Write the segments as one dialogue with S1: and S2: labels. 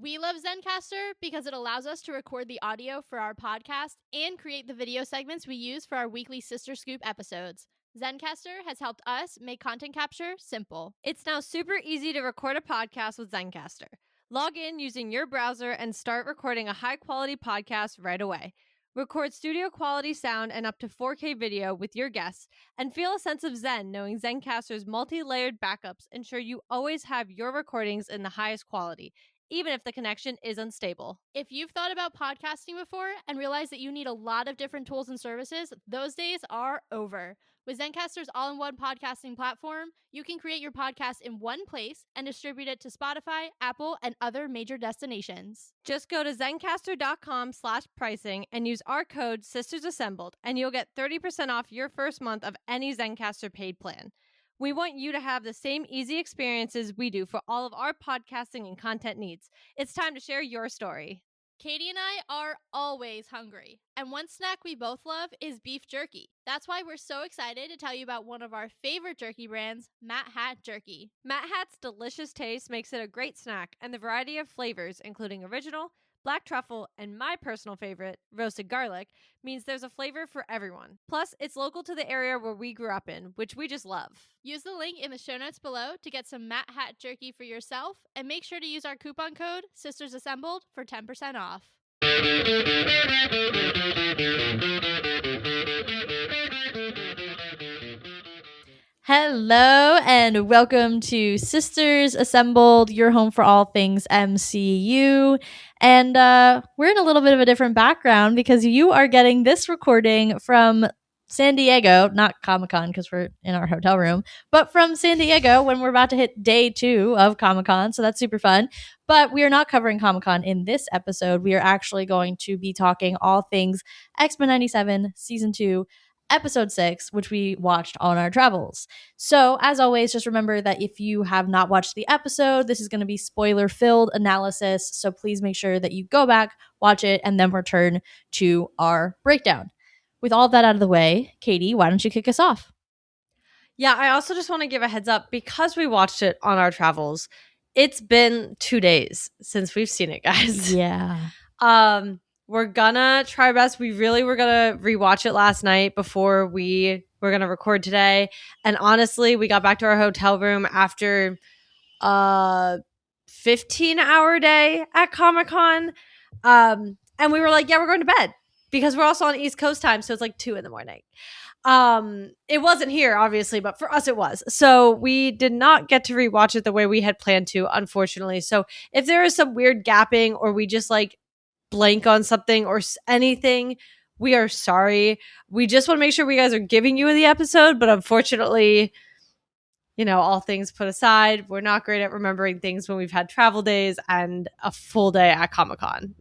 S1: We love Zencaster because it allows us to record the audio for our podcast and create the video segments we use for our weekly Sister Scoop episodes. Zencaster has helped us make content capture simple.
S2: It's now super easy to record a podcast with Zencaster. Log in using your browser and start recording a high-quality podcast right away. Record studio quality sound and up to 4K video with your guests, and feel a sense of zen knowing Zencaster's multi-layered backups ensure you always have your recordings in the highest quality, even if the connection is unstable.
S1: If you've thought about podcasting before and realized that you need a lot of different tools and services, those days are over. With Zencaster's all-in-one podcasting platform, you can create your podcast in one place and distribute it to Spotify, Apple, and other major destinations.
S2: Just go to zencastr.com/pricing and use our code SistersAssembled, and you'll get 30% off your first month of any Zencaster paid plan. We want you to have the same easy experiences we do for all of our podcasting and content needs. It's time to share your story.
S1: Katie and I are always hungry, and one snack we both love is beef jerky. That's why we're so excited to tell you about one of our favorite jerky brands, Matt Hat Jerky.
S2: Matt Hat's delicious taste makes it a great snack, and the variety of flavors, including original, black truffle, and my personal favorite, roasted garlic, means there's a flavor for everyone. Plus, it's local to the area where we grew up in, which we just love.
S1: Use the link in the show notes below to get some Matt Hat Jerky for yourself, and make sure to use our coupon code SistersAssembled for 10% off. Hello and welcome to Sisters Assembled, your home for all things MCU. And we're in a little bit of a different background because you are getting this recording from San Diego, not Comic-Con because we're in our hotel room, but from San Diego when we're about to hit day 2 of Comic-Con. So that's super fun. But we are not covering Comic-Con in this episode. We are actually going to be talking all things X-Men 97 Season 2, Episode 6, which we watched on our travels. So, as always, just remember that if you have not watched the episode, this is going to be spoiler-filled analysis. So please make sure that you go back, watch it, and then return to our breakdown. With all that out of the way, Katie, why don't you kick us off?
S2: Yeah, I also just want to give a heads up because we watched it on our travels. It's been 2 days since we've seen it, guys.
S1: Yeah.
S2: We're gonna try our best. We really were gonna rewatch it last night before we were gonna record today. And honestly, we got back to our hotel room after a 15-hour day at Comic-Con. And we were like, yeah, we're going to bed because we're also on East Coast time, so it's like 2 a.m. It wasn't here, obviously, but for us it was. So we did not get to rewatch it the way we had planned to, unfortunately. So if there is some weird gapping or we just like blank on something or anything, we are sorry. We just want to make sure we guys are giving you the episode, but unfortunately, you know, all things put aside, we're not great at remembering things when we've had travel days and a full day at Comic-Con.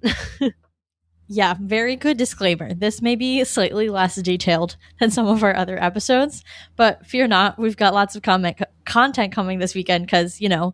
S1: Yeah, very good disclaimer. This may be slightly less detailed than some of our other episodes, but fear not, we've got lots of content coming this weekend because, you know,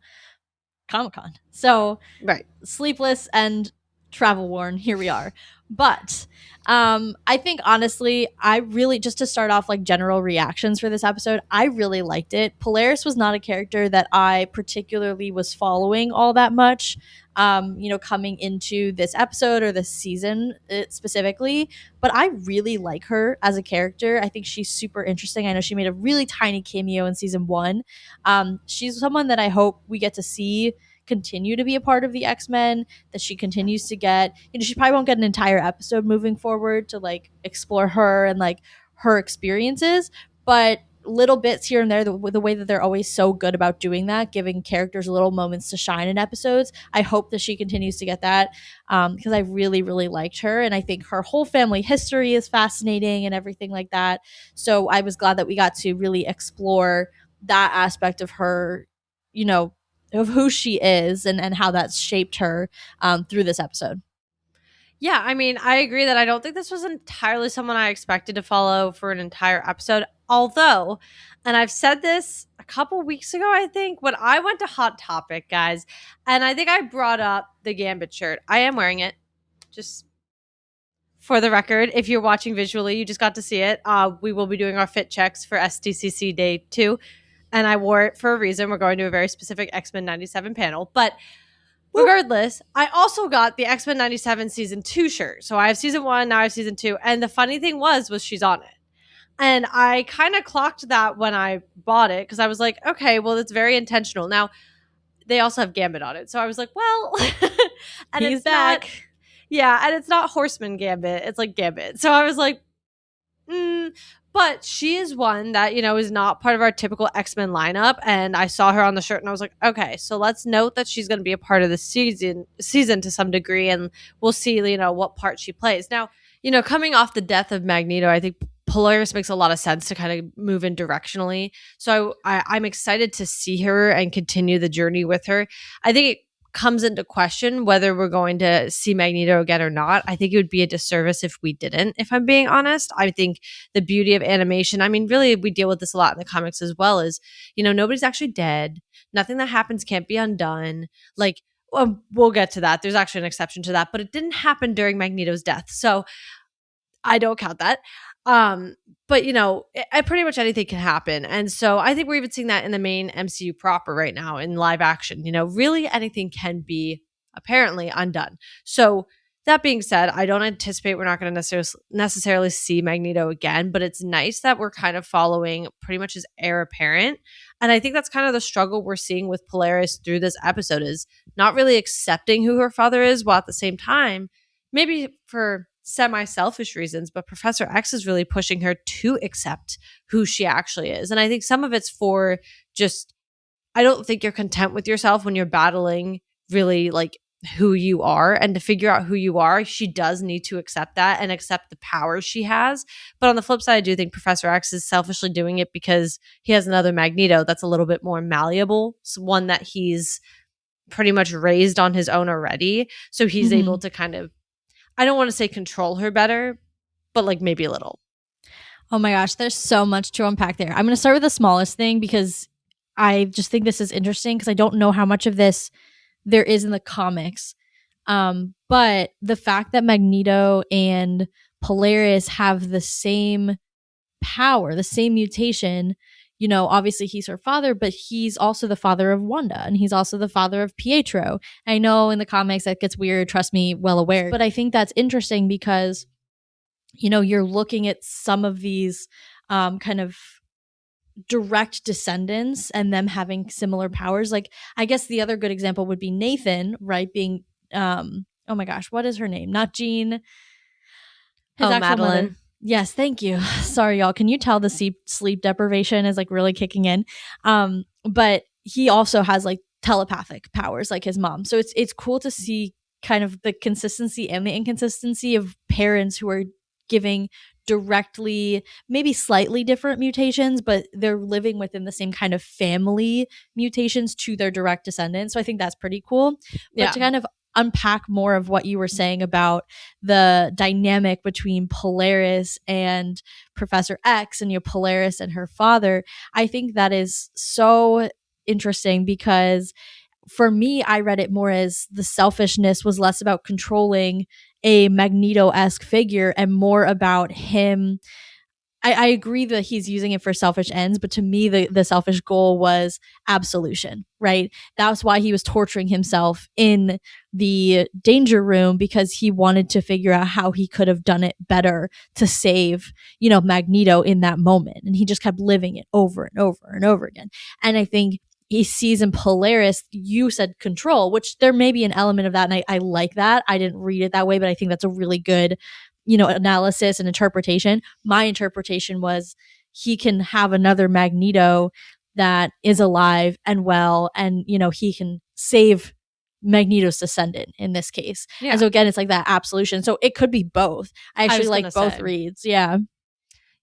S1: Comic-Con. So,
S2: Right.
S1: Sleepless and travel worn, here we are. But I think honestly, I really, just to start off like general reactions for this episode, I really liked it. Polaris was not a character that I particularly was following all that much, you know, coming into this episode or this season specifically. But I really like her as a character. I think she's super interesting. I know she made a really tiny cameo in season 1. She's someone that I hope we get to see continue to be a part of the X-Men, that she continues to get, you know, she probably won't get an entire episode moving forward to like explore her and like her experiences, but little bits here and there, the way that they're always so good about doing that, giving characters little moments to shine in episodes. I hope that she continues to get that because I really, really liked her. And I think her whole family history is fascinating and everything like that. So I was glad that we got to really explore that aspect of her, you know, of who she is and how that's shaped her through this episode.
S2: Yeah, I mean, I agree that I don't think this was entirely someone I expected to follow for an entire episode. Although, and I've said this a couple weeks ago, I think, when I went to Hot Topic, guys, and I think I brought up the Gambit shirt. I am wearing it, just for the record. If you're watching visually, you just got to see it. We will be doing our fit checks for SDCC Day 2. And I wore it for a reason. We're going to a very specific X-Men 97 panel. But Regardless, I also got the X-Men 97 season 2 shirt. So I have season 1, now I have season 2. And the funny thing was she's on it. And I kind of clocked that when I bought it because I was like, okay, well, it's very intentional. Now, they also have Gambit on it. So I was like, well, and
S1: He's
S2: it's
S1: back.
S2: not, yeah, and it's not Horseman Gambit. It's like Gambit. So I was like, but she is one that, is not part of our typical X-Men lineup. And I saw her on the shirt and I was like, okay, so let's note that she's going to be a part of the season to some degree. And we'll see, what part she plays. Now, coming off the death of Magneto, I think Polaris makes a lot of sense to kind of move in directionally. So I'm excited to see her and continue the journey with her. I think it comes into question whether we're going to see Magneto again or not. I think it would be a disservice if we didn't, if I'm being honest. I think the beauty of animation, I mean, really, we deal with this a lot in the comics as well, is, nobody's actually dead. Nothing that happens can't be undone. Like, well, we'll get to that. There's actually an exception to that, but it didn't happen during Magneto's death. So I don't count that. But pretty much anything can happen. And so I think we're even seeing that in the main MCU proper right now in live action. Really anything can be apparently undone. So that being said, I don't anticipate we're not going to necessarily see Magneto again, but it's nice that we're kind of following pretty much his heir apparent. And I think that's kind of the struggle we're seeing with Polaris through this episode, is not really accepting who her father is, while at the same time, maybe for semi-selfish reasons, but Professor X is really pushing her to accept who she actually is. And I think some of it's for just, I don't think you're content with yourself when you're battling really like who you are, and to figure out who you are, she does need to accept that and accept the powers she has. But on the flip side, I do think Professor X is selfishly doing it because he has another Magneto that's a little bit more malleable, one that he's pretty much raised on his own already. So he's able to kind of, I don't want to say control her better, but like maybe a little.
S1: Oh my gosh, there's so much to unpack there. I'm going to start with the smallest thing because I just think this is interesting because I don't know how much of this there is in the comics. But the fact that Magneto and Polaris have the same power, the same mutation, obviously he's her father, but he's also the father of Wanda, and he's also the father of Pietro. I know in the comics that gets weird, trust me, well aware. But I think that's interesting because, you're looking at some of these kind of direct descendants and them having similar powers. Like, I guess the other good example would be Nathan, right? Being, oh my gosh, what is her name? Not Jean. His actual
S2: Madeline.
S1: mother. Yes, thank you. Sorry, y'all. Can you tell the sleep deprivation is like really kicking in? But he also has like telepathic powers like his mom. So it's cool to see kind of the consistency and the inconsistency of parents who are giving directly, maybe slightly different mutations, but they're living within the same kind of family mutations to their direct descendants. So I think that's pretty cool. But to kind of unpack more of what you were saying about the dynamic between Polaris and Professor X, and Polaris and her father, I think that is so interesting because for me, I read it more as the selfishness was less about controlling a Magneto-esque figure and more about him. I agree that he's using it for selfish ends, but to me, the selfish goal was absolution, right? That's why he was torturing himself in the danger room, because he wanted to figure out how he could have done it better to save, Magneto in that moment. And he just kept living it over and over and over again. And I think he sees in Polaris, you said control, which there may be an element of that. And I like that. I didn't read it that way, but I think that's a really good analysis and interpretation. My interpretation was he can have another Magneto that is alive and well, and he can save Magneto's descendant in this case. Yeah. And so again, it's like that absolution. So it could be both. I actually like both reads. Yeah.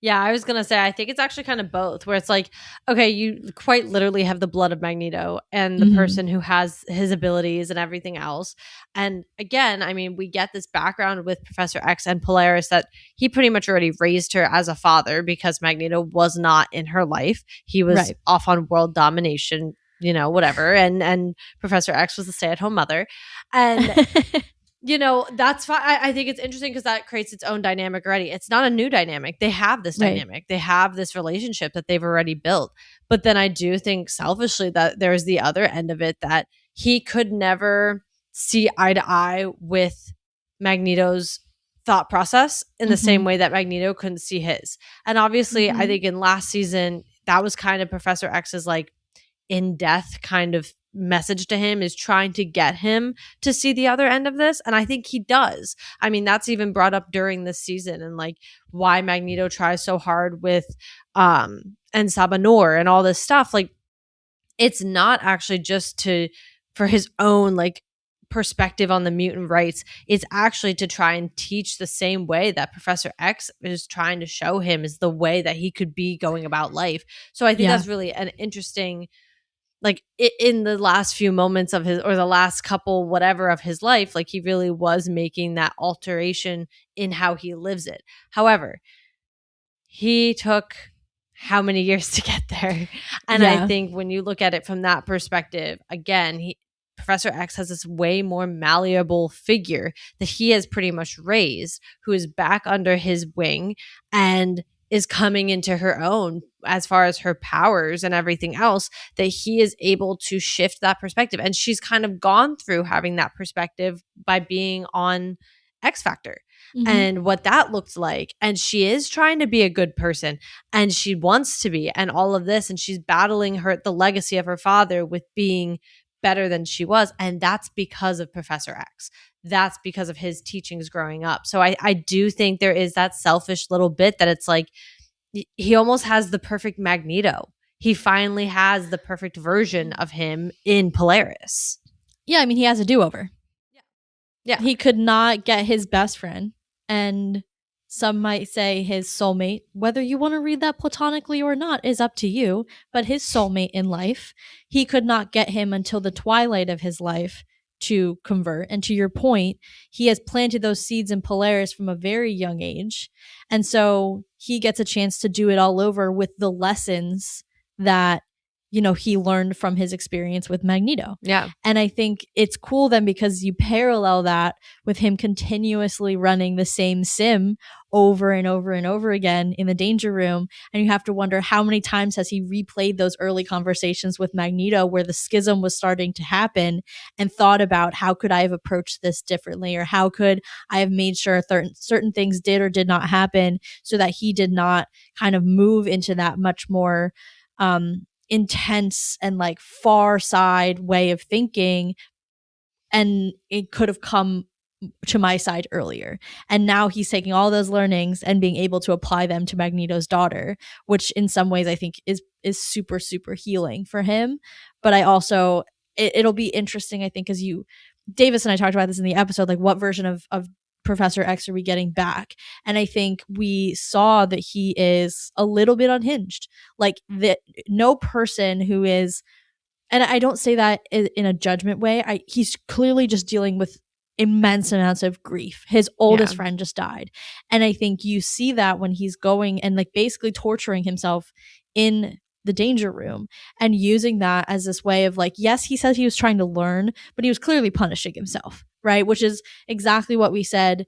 S2: Yeah, I was going to say, I think it's actually kind of both, where it's like, okay, you quite literally have the blood of Magneto and the person who has his abilities and everything else. And again, I mean, we get this background with Professor X and Polaris that he pretty much already raised her as a father because Magneto was not in her life. He was off on world domination, whatever. And Professor X was the stay-at-home mother. And... that's fine. I think it's interesting because that creates its own dynamic already. It's not a new dynamic. They have this dynamic. They have this relationship that they've already built. But then I do think selfishly that there's the other end of it, that he could never see eye to eye with Magneto's thought process in the same way that Magneto couldn't see his. And obviously, I think in last season, that was kind of Professor X's like in death kind of message to him, is trying to get him to see the other end of this. And I think he does. I mean, that's even brought up during this season, and like why Magneto tries so hard with and Sabanor and all this stuff. Like, it's not actually just for his own like perspective on the mutant rights. It's actually to try and teach the same way that Professor X is trying to show him is the way that he could be going about life. So I think that's really an interesting, like in the last few moments of his, or the last couple whatever of his life, like he really was making that alteration in how he lives it. However, he took how many years to get there? And I think when you look at it from that perspective, again, Professor X has this way more malleable figure that he has pretty much raised, who is back under his wing and is coming into her own as far as her powers and everything else, that he is able to shift that perspective. And she's kind of gone through having that perspective by being on X Factor. And what that looked like. And she is trying to be a good person, and she wants to be, and all of this. And she's battling the legacy of her father with being better than she was. And that's because of Professor X. That's because of his teachings growing up. So I do think there is that selfish little bit that it's like he almost has the perfect Magneto. He finally has the perfect version of him in Polaris.
S1: Yeah, I mean, he has a do-over.
S2: Yeah.
S1: He could not get his best friend, and some might say his soulmate. Whether you want to read that platonically or not is up to you, but his soulmate in life, he could not get him until the twilight of his life to convert. And to your point, he has planted those seeds in Polaris from a very young age. And so he gets a chance to do it all over with the lessons that, you know, he learned from his experience with Magneto.
S2: Yeah.
S1: And I think it's cool then because you parallel that with him continuously running the same sim over and over and over again in the danger room. And you have to wonder how many times has he replayed those early conversations with Magneto where the schism was starting to happen, and thought about how could I have approached this differently, or how could I have made sure certain things did or did not happen so that he did not kind of move into that much more intense and like far side way of thinking, and it could have come to my side earlier. And now he's taking all those learnings and being able to apply them to Magneto's daughter, which in some ways I think is super, super healing for him. But I also it'll be interesting, I think, as Davis and I talked about this in the episode, like what version of Professor X are we getting back? And I think we saw that he is a little bit unhinged. Like that, no person who is, and I don't say that in a judgment way. He's clearly just dealing with immense amounts of grief. His oldest friend just died. And I think you see that when he's going and like basically torturing himself in the danger room and using that as this way of like, yes, he said he was trying to learn, but he was clearly punishing himself, right? Which is exactly what we said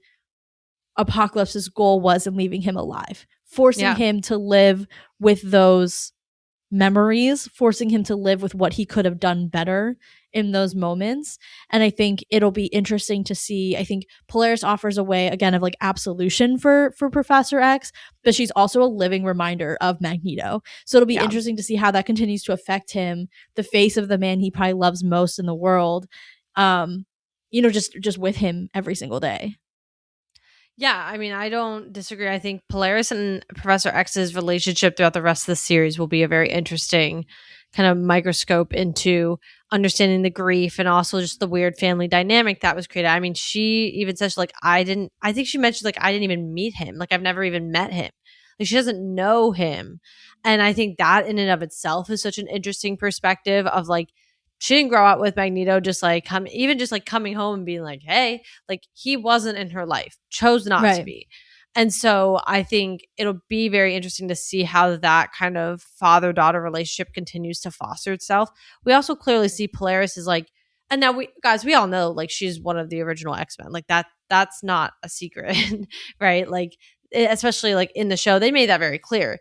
S1: Apocalypse's goal was in leaving him alive, forcing him to live with those memories, forcing him to live with what he could have done better in those moments. And I think it'll be interesting to see. I think Polaris offers a way again of like absolution for Professor X, but she's also a living reminder of Magneto. So it'll be interesting to see how that continues to affect him, the face of the man he probably loves most in the world, you know, just with him every single day.
S2: Yeah, I mean, I don't disagree. I think Polaris and Professor X's relationship throughout the rest of the series will be a very interesting kind of microscope into understanding the grief and also just the weird family dynamic that was created. I mean, she even says like, I think she mentioned like, I didn't even meet him. Like, I've never even met him. Like, she doesn't know him. And I think that in and of itself is such an interesting perspective of like, she didn't grow up with Magneto just like coming home and being like, hey, like he wasn't in her life, chose not to be. And so I think it'll be very interesting to see how that kind of father-daughter relationship continues to foster itself. We also clearly see Polaris is like, and now we all know like she's one of the original X-Men. Like that's not a secret, right? Like especially like in the show, they made that very clear.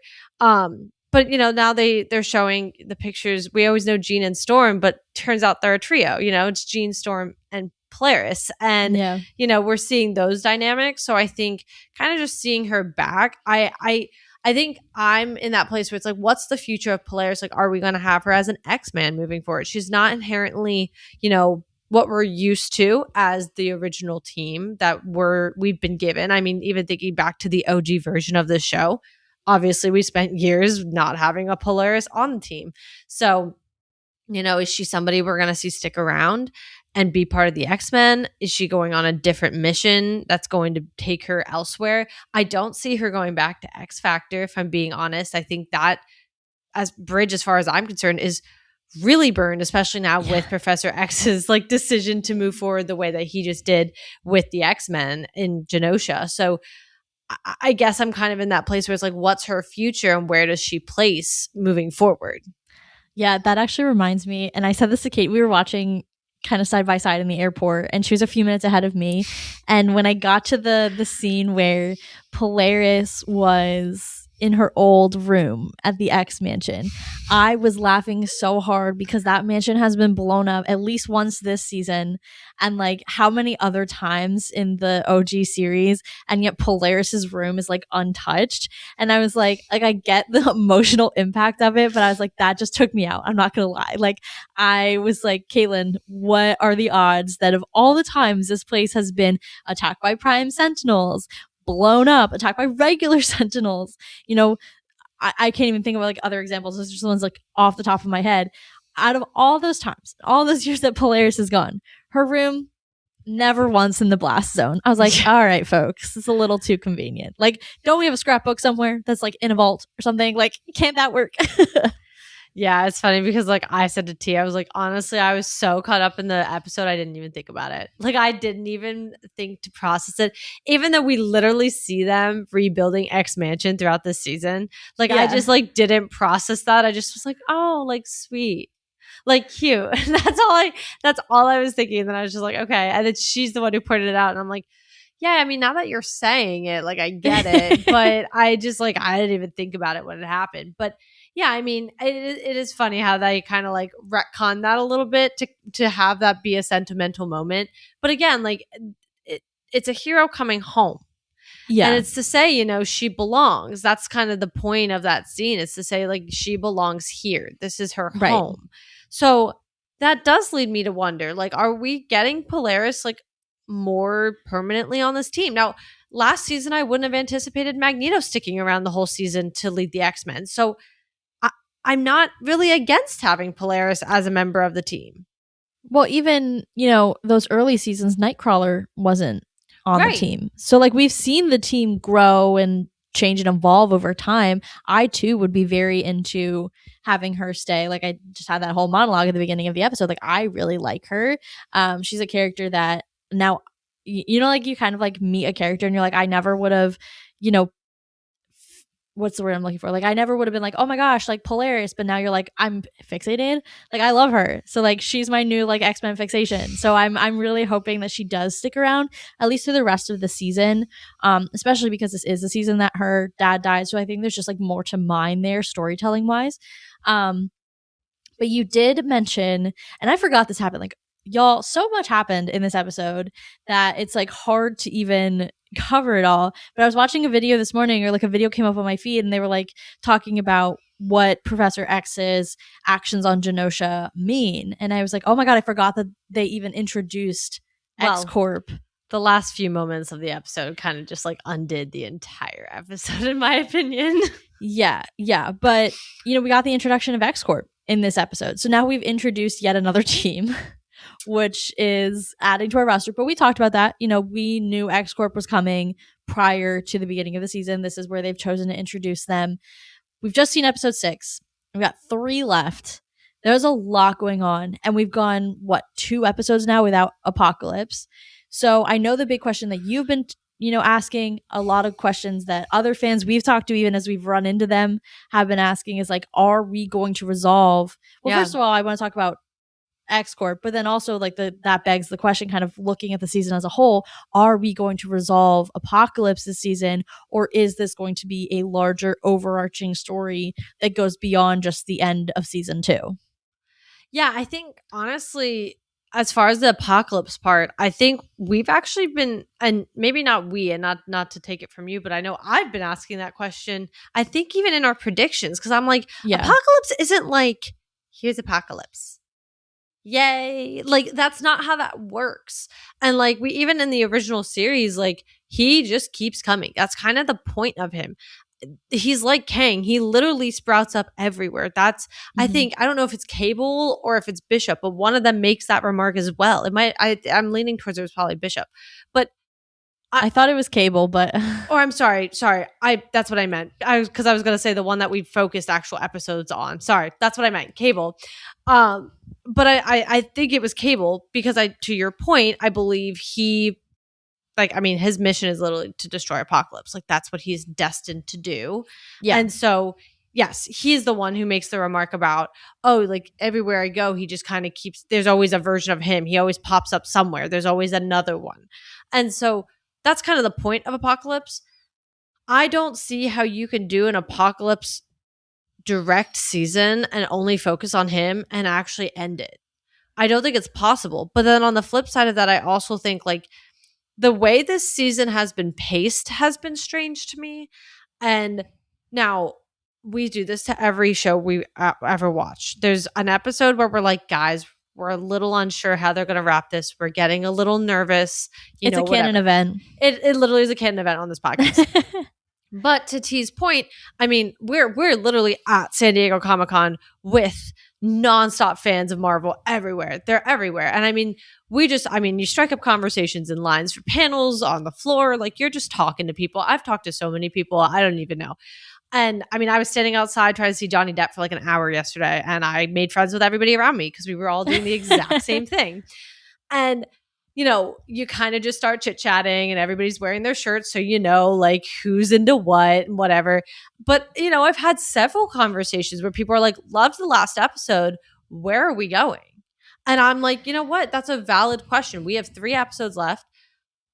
S2: But you know, now they're showing the pictures. We always know Jean and Storm, but turns out they're a trio. You know, it's Jean, Storm, and Polaris. And,
S1: Yeah.
S2: we're seeing those dynamics. So I think kind of just seeing her back, I think I'm in that place where it's like, what's the future of Polaris? Like, are we going to have her as an X-Man moving forward? She's not inherently, what we're used to as the original team that we've been given. I mean, even thinking back to the OG version of the show, obviously we spent years not having a Polaris on the team. So, is she somebody we're going to see stick around and be part of the X-Men? Is she going on a different mission that's going to take her elsewhere? I don't see her going back to X Factor, if I'm being honest. I think that as far as I'm concerned, is really burned, especially now with Professor X's like decision to move forward the way that he just did with the X-Men in Genosha. So I guess I'm kind of in that place where it's like, what's her future and where does she place moving forward?
S1: Yeah, that actually reminds me. And I said this to Kate. We were watching kind of side by side in the airport, and she was a few minutes ahead of me. And when I got to the scene where Polaris was in her old room at the X mansion, I was laughing so hard because that mansion has been blown up at least once this season, and like how many other times in the OG series, and yet Polaris's room is like untouched. And I was like I get the emotional impact of it, but I was like, that just took me out. I'm not gonna lie. Like, I was like, Caitlin, what are the odds that of all the times this place has been attacked by Prime Sentinels, blown up, attacked by regular Sentinels, I can't even think of like other examples. Those are just the ones like off the top of my head. Out of all those times, all those years that Polaris has gone, her room never once in the blast zone. I was like, all right, folks, it's a little too convenient. Like, don't we have a scrapbook somewhere that's like in a vault or something? Like, can't that work?
S2: Yeah, it's funny because like I said to T, I was like, honestly, I was so caught up in the episode, I didn't even think about it. Like, I didn't even think to process it, even though we literally see them rebuilding X Mansion throughout this season. Like, I just like didn't process that. I just was like, oh, like sweet, like cute. That's all I was thinking. And then I was just like, okay. And then she's the one who pointed it out, and I'm like, yeah, I mean, now that you're saying it, like I get it, but I just like I didn't even think about it when it happened. But yeah, I mean, it is funny how they kind of like retcon that a little bit to have that be a sentimental moment. But again, like it's a hero coming home. Yeah. And it's to say, she belongs. That's kind of the point of that scene. It's to say, like, she belongs here. This is her home. So that does lead me to wonder, like, are we getting Polaris like more permanently on this team? Now, last season, I wouldn't have anticipated Magneto sticking around the whole season to lead the X-Men. So I'm not really against having Polaris as a member of the team.
S1: Well, even, those early seasons, Nightcrawler wasn't on the team. So like we've seen the team grow and change and evolve over time. I too would be very into having her stay. Like, I just had that whole monologue at the beginning of the episode. Like, I really like her. She's a character that now, like you kind of like meet a character and you're like, I never would have, what's the word I'm looking for? Like, I never would have been like, oh my gosh, like Polaris, but now you're like, I'm fixated. Like, I love her. So like, she's my new like X-Men fixation. So I'm really hoping that she does stick around at least through the rest of the season. Especially because this is the season that her dad died. So I think there's just like more to mine there storytelling wise. But you did mention, and I forgot this happened, like, y'all, so much happened in this episode that it's like hard to even cover it all. But I was watching a video this morning, or like a video came up on my feed, and they were like talking about what Professor X's actions on Genosha mean. And I was like, oh my God, I forgot that they even introduced X Corp.
S2: The last few moments of the episode kind of just like undid the entire episode, in my opinion.
S1: Yeah. But, we got the introduction of X Corp in this episode. So now we've introduced yet another team, which is adding to our roster. But we talked about that. We knew X Corp was coming prior to the beginning of the season. This is where they've chosen to introduce them. We've just seen episode 6. We've got 3 left. There's a lot going on. And we've gone, 2 episodes now without Apocalypse. So I know the big question that you've been, asking, a lot of questions that other fans we've talked to, even as we've run into them, have been asking is like, are we going to resolve? Well, first of all, I want to talk about X Corp, but then also like that begs the question, kind of looking at the season as a whole, are we going to resolve Apocalypse this season, or is this going to be a larger overarching story that goes beyond just the end of season 2?
S2: Yeah, I think honestly, as far as the apocalypse part, I think we've actually been, and maybe not we, and not to take it from you, but I know I've been asking that question. I think even in our predictions, because I'm like,
S1: Yeah.
S2: apocalypse isn't like, here's apocalypse. Yay. Like, that's not how that works. And like, we even in the original series, like, he just keeps coming. That's kind of the point of him. He's like Kang. He literally sprouts up everywhere. That's, I think, I don't know if it's Cable or if it's Bishop, but one of them makes that remark as well. It might, I'm leaning towards it was probably Bishop, but
S1: I thought it was Cable, but
S2: or I'm sorry. That's what I meant. Because I was going to say the one that we focused actual episodes on. Sorry, that's what I meant. Cable. But I think it was Cable because to your point, I believe he, like, I mean, his mission is literally to destroy Apocalypse. Like, that's what he's destined to do.
S1: yeah.
S2: And so, yes, he's the one who makes the remark about, oh, like, everywhere I go, he just kind of keeps, there's always a version of him. He always pops up somewhere. There's always another one. And so that's kind of the point of Apocalypse. I don't see how you can do an Apocalypse direct season and only focus on him and actually end it. I don't think it's possible. But then on the flip side of that, I also think, like, the way this season has been paced has been strange to me. And now we do this to every show we ever watch. There's an episode where we're like, guys, we're a little unsure how they're going to wrap this. We're getting a little nervous.
S1: It's a canon event.
S2: It literally is a canon event on this podcast. But to T's point, I mean, we're literally at San Diego Comic-Con with nonstop fans of Marvel everywhere. They're everywhere. And I mean, you strike up conversations in lines for panels on the floor. Like, you're just talking to people. I've talked to so many people, I don't even know. And I mean, I was standing outside trying to see Johnny Depp for like an hour yesterday, and I made friends with everybody around me because we were all doing the exact same thing. And you know, you kind of just start chit chatting and everybody's wearing their shirts. So, you know, like, who's into what and whatever. But, you know, I've had several conversations where people are like, loved the last episode. Where are we going? And I'm like, you know what? That's a valid question. We have 3 episodes left.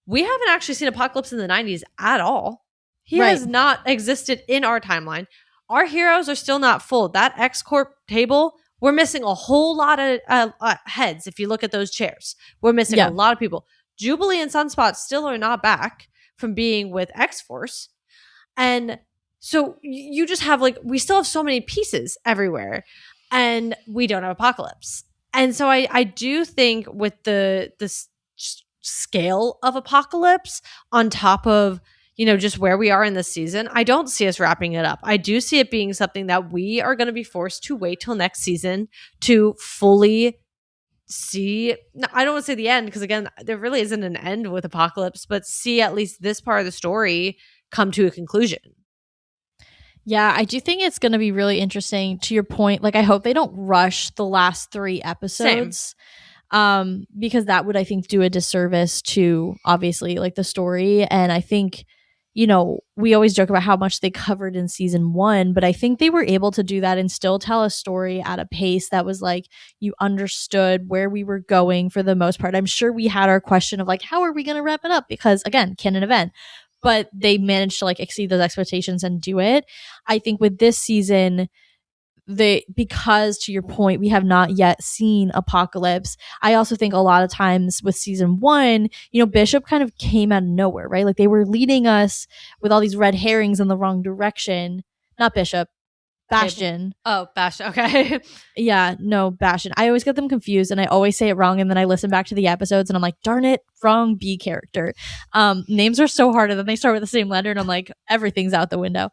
S2: We haven't actually seen Apocalypse in the 90s at all. He has not existed in our timeline. Our heroes are still not full. That X-Corp table, we're missing a whole lot of heads. If you look at those chairs, we're missing a lot of people. Jubilee and Sunspot still are not back from being with X-Force. And so you just have, like, we still have so many pieces everywhere, and we don't have Apocalypse. And so I do think with the scale of Apocalypse on top of, you know, just where we are in the season, I don't see us wrapping it up. I do see it being something that we are going to be forced to wait till next season to fully see. I don't want to say the end, because again, there really isn't an end with Apocalypse, but see at least this part of the story come to a conclusion.
S1: Yeah, I do think it's going to be really interesting. To your point, like, I hope they don't rush the last 3 episodes. Because that would, I think, do a disservice to, obviously, like, the story. And I think, you know, we always joke about how much they covered in season 1, but I think they were able to do that and still tell a story at a pace that was like, you understood where we were going for the most part. I'm sure we had our question of like, how are we going to wrap it up? Because again, canon event, but they managed to like exceed those expectations and do it. I think with this season, because to your point, we have not yet seen Apocalypse. I also think a lot of times with season 1, you know, Bishop kind of came out of nowhere, right? Like, they were leading us with all these red herrings in the wrong direction. Not Bishop, Bastion.
S2: Oh, Bastion. Okay.
S1: Yeah, no, Bastion. I always get them confused and I always say it wrong, and then I listen back to the episodes and I'm like, darn it, wrong B character. Names are so hard, and then they start with the same letter and I'm like, everything's out the window.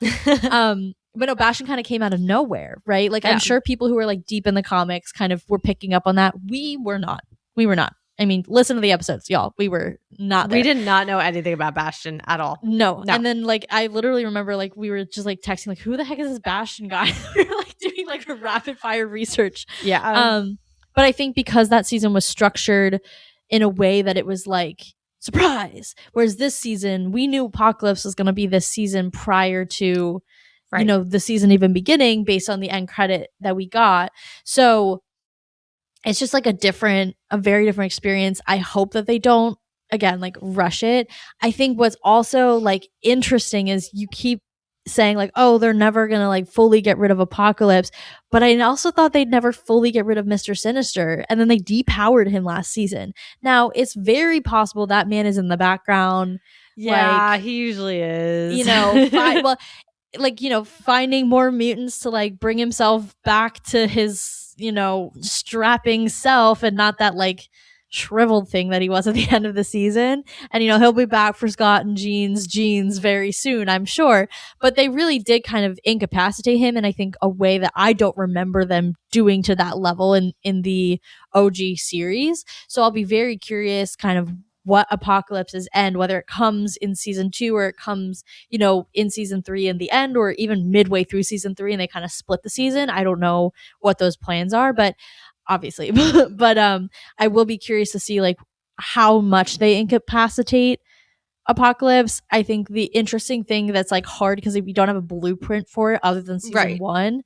S1: But no, Bastion kind of came out of nowhere, right? Like, I'm sure people who are like deep in the comics kind of were picking up on that. We were not. I mean, listen to the episodes, y'all. We were not there.
S2: We did not know anything about Bastion at all.
S1: No. And then, like, I literally remember, like, we were just like texting, like, who the heck is this Bastion guy? We were like doing like a rapid fire research.
S2: Yeah.
S1: But I think because that season was structured in a way that it was like, surprise. Whereas this season, we knew Apocalypse was going to be this season prior to, you know, the season even beginning based on the end credit that we got. So it's just like a very different experience. I hope that they don't, again, like, rush it. I think what's also like interesting is you keep saying like, oh, they're never gonna like fully get rid of Apocalypse, but I also thought they'd never fully get rid of Mr. Sinister, and then they depowered him last season. Now it's very possible that man is in the background.
S2: Yeah,
S1: like,
S2: he usually is.
S1: you know, well, like, you know, finding more mutants to like bring himself back to his, you know, strapping self, and not that like shriveled thing that he was at the end of the season. And, you know, he'll be back for Scott and Jean's very soon, I'm sure. But they really did kind of incapacitate him in, I think, a way that I don't remember them doing to that level in the OG series. So I'll be very curious kind of what Apocalypse's end, whether it comes in season 2 or it comes, you know, in season 3 in the end, or even midway through season 3 and they kind of split the season. I don't know what those plans are, but obviously, but I will be curious to see like how much they incapacitate Apocalypse. I think the interesting thing that's like hard, because we don't have a blueprint for it other than season 1,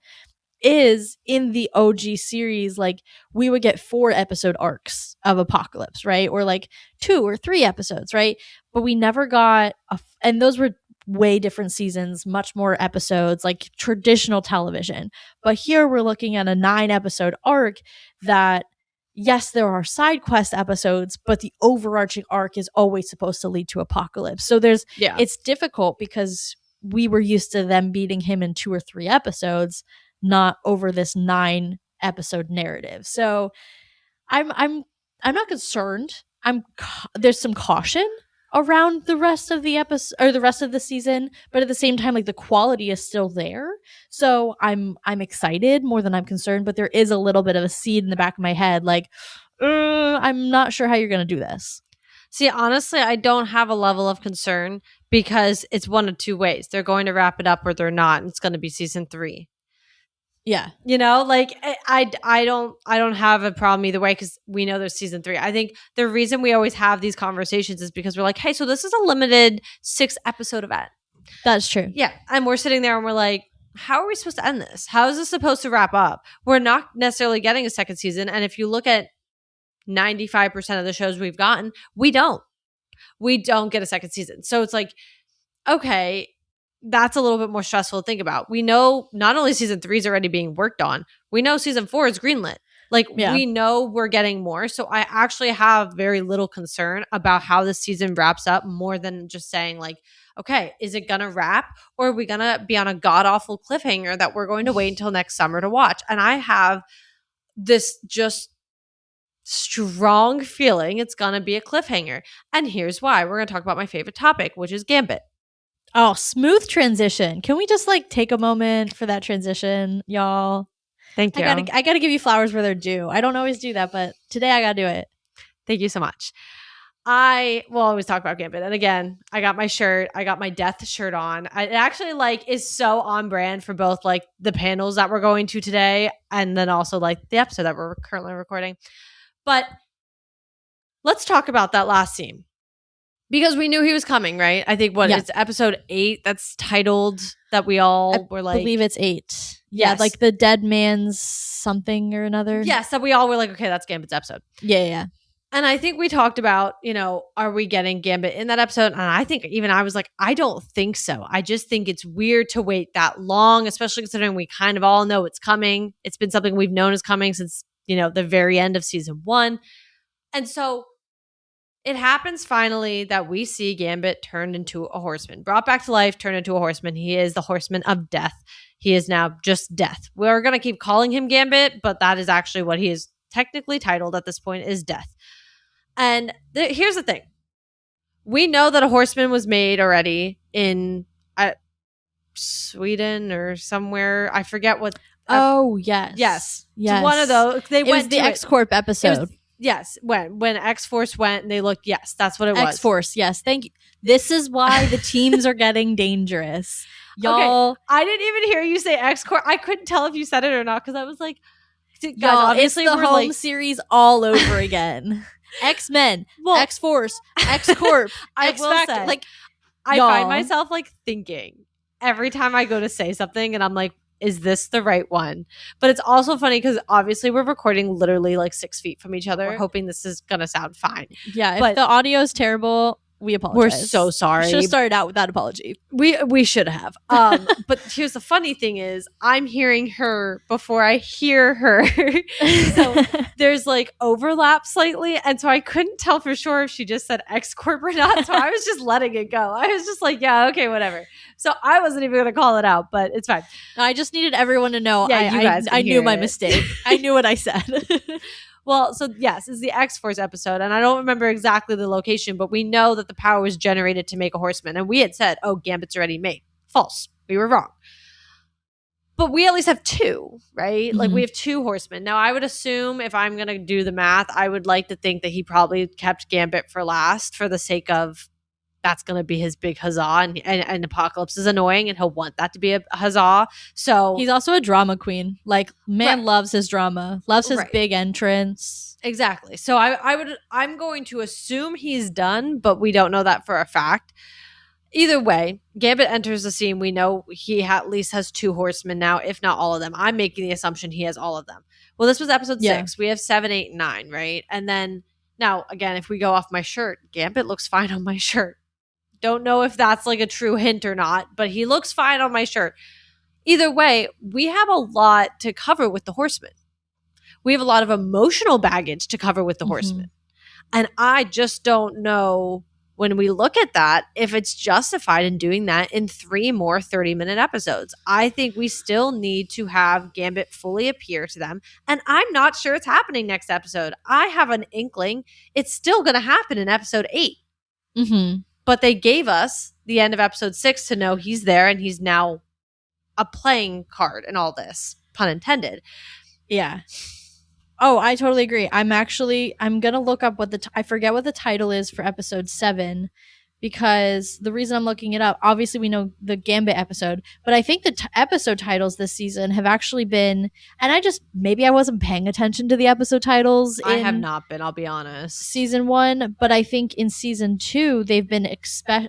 S1: is in the OG series, like we would get 4 episode arcs of Apocalypse, right? Or like 2 or 3 episodes, right? But we never got and those were way different seasons, much more episodes, like traditional television. But here we're looking at a 9 episode arc that, yes, there are side quest episodes, but the overarching arc is always supposed to lead to Apocalypse. So it's difficult because we were used to them beating him in 2 or 3 episodes, not over this 9 episode narrative. So I'm not concerned. There's some caution around the rest of the episode or the rest of the season, but at the same time, like the quality is still there. So I'm excited more than I'm concerned, but there is a little bit of a seed in the back of my head, like, I'm not sure how you're gonna do this.
S2: See, honestly, I don't have a level of concern because it's one of 2 ways. They're going to wrap it up or they're not, and it's going to be season 3.
S1: Yeah.
S2: You know, like I don't have a problem either way because we know there's season 3. I think the reason we always have these conversations is because we're like, hey, so this is a limited 6 episode event.
S1: That's true.
S2: Yeah. And we're sitting there and we're like, how are we supposed to end this? How is this supposed to wrap up? We're not necessarily getting a second season. And if you look at 95% of the shows we've gotten, we don't get a second season. So it's like, okay, that's a little bit more stressful to think about. We know not only season 3 is already being worked on, we know season 4 is greenlit. Like, we know we're getting more. So I actually have very little concern about how this season wraps up, more than just saying like, okay, is it going to wrap, or are we going to be on a god-awful cliffhanger that we're going to wait until next summer to watch? And I have this just strong feeling it's going to be a cliffhanger. And here's why. We're going to talk about my favorite topic, which is Gambit.
S1: Oh, smooth transition. Can we just like take a moment for that transition, y'all?
S2: Thank you.
S1: I gotta give you flowers where they're due. I don't always do that, but today I gotta do it.
S2: Thank you so much. I will always talk about Gambit. And again, I got my shirt. I got my death shirt on. It actually like is so on brand for both like the panels that we're going to today and then also like the episode that we're currently recording. But let's talk about that last scene. Because we knew he was coming, right? I think it's episode 8 that's titled that we all were like... I
S1: believe it's 8. Yeah, like the dead man's something or another.
S2: Yes, that we all were like, okay, that's Gambit's episode.
S1: Yeah.
S2: And I think we talked about, you know, are we getting Gambit in that episode? And I think even I was like, I don't think so. I just think it's weird to wait that long, especially considering we kind of all know it's coming. It's been something we've known is coming since, you know, the very end of season 1. And so... it happens finally that we see Gambit turned into a horseman, brought back to life, turned into a horseman. He is the horseman of death. He is now just death. We're going to keep calling him Gambit, but that is actually what he is technically titled at this point, is death. And here's the thing. We know that a horseman was made already in Sweden or somewhere. I forget what.
S1: Yes.
S2: Yes. One of those.
S1: It was the X-Corp episode.
S2: Yes, when X-Force went and they looked, yes, that's what it was.
S1: X-Force, yes, thank you. This is why the teams are getting dangerous. Y'all.
S2: Okay. I didn't even hear you say X-Corp. I couldn't tell if you said it or not because I was like,
S1: guys, obviously it's the home series all over again. X-Men, X-Force, X-Corp,
S2: X-Factor. Like, I find myself like thinking every time I go to say something and I'm like, is this the right one? But it's also funny because obviously we're recording literally like 6 feet from each other. We're hoping this is going to sound fine.
S1: Yeah, if the audio is terrible, We apologize.
S2: We're so sorry.
S1: Should have started out with that apology.
S2: We should have. But here's the funny thing is I'm hearing her before I hear her. So there's like overlap slightly. And so I couldn't tell for sure if she just said X Corp or not. So I was just letting it go. I was just like, yeah, okay, whatever. So I wasn't even going to call it out, but it's fine.
S1: I just needed everyone to know I knew my mistake. I knew what I said.
S2: Well, so yes, it's the X-Force episode, and I don't remember exactly the location, but we know that the power was generated to make a horseman, and we had said, oh, Gambit's already made. False. We were wrong. But we at least have two, right?
S1: Mm-hmm.
S2: Like, we have two horsemen. Now, I would assume, if I'm going to do the math, I would like to think that he probably kept Gambit for last for the sake of that's going to be his big huzzah, and Apocalypse is annoying, and he'll want that to be a huzzah. So
S1: he's also a drama queen. Like, man loves his drama, loves his big entrance.
S2: Exactly. So I'm going to assume he's done, but we don't know that for a fact. Either way, Gambit enters the scene. We know he at least has two horsemen now, if not all of them. I'm making the assumption he has all of them. Well, this was episode 6. We have 7, 8, and 9, right? And then now, again, if we go off my shirt, Gambit looks fine on my shirt. Don't know if that's like a true hint or not, but he looks fine on my shirt. Either way, we have a lot to cover with the horsemen. We have a lot of emotional baggage to cover with the horsemen. And I just don't know, when we look at that, if it's justified in doing that in 3 more 30-minute episodes. I think we still need to have Gambit fully appear to them. And I'm not sure it's happening next episode. I have an inkling it's still going to happen in episode 8. But they gave us the end of episode 6 to know he's there and he's now a playing card in all this, pun intended.
S1: Yeah. Oh, I totally agree. I'm going to look up what I forget what the title is for episode 7, because the reason I'm looking it up, obviously we know the Gambit episode, but I think the episode titles this season have actually been, and maybe I wasn't paying attention to the episode titles.
S2: I have not been, I'll be honest.
S1: Season 1, but I think in season 2, they've been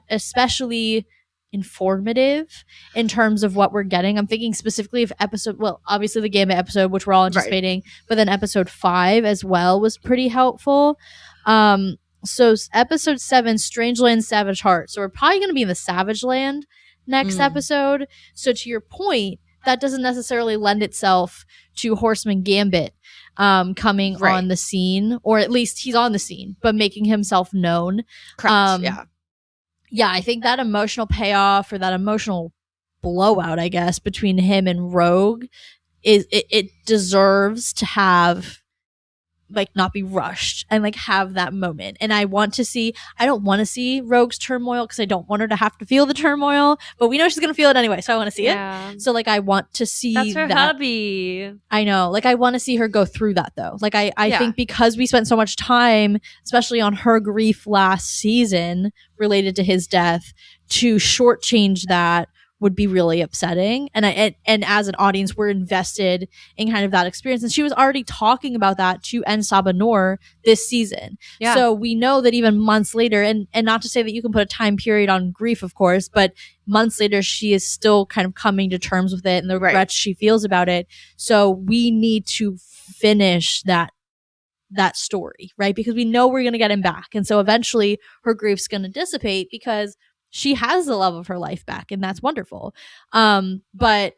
S1: especially informative in terms of what we're getting. I'm thinking specifically of obviously the Gambit episode, which we're all anticipating, but then episode 5 as well was pretty helpful. So episode 7, Strangeland, Savage Heart. So we're probably going to be in the Savage Land next episode. So to your point, that doesn't necessarily lend itself to Horseman Gambit coming on the scene, or at least he's on the scene, but making himself known.
S2: Correct.
S1: Yeah, I think that emotional payoff, or that emotional blowout, I guess, between him and Rogue it deserves to have, like, not be rushed and like have that moment. And I don't want to see Rogue's turmoil, because I don't want her to have to feel the turmoil, but we know she's gonna feel it anyway, so I want to see it. So like, I want to see
S2: that's her hubby.
S1: I know, like, I want to see her go through that though. Like, I think because we spent so much time, especially on her grief last season related to his death, to shortchange that would be really upsetting. And as an audience, we're invested in kind of that experience. And she was already talking about that to En Sabah Nur this season. So we know that even months later, and not to say that you can put a time period on grief, of course, but months later, she is still kind of coming to terms with it and the regrets she feels about it. So we need to finish that story, right? Because we know we're going to get him back. And so eventually her grief's going to dissipate, because she has the love of her life back, and that's wonderful. But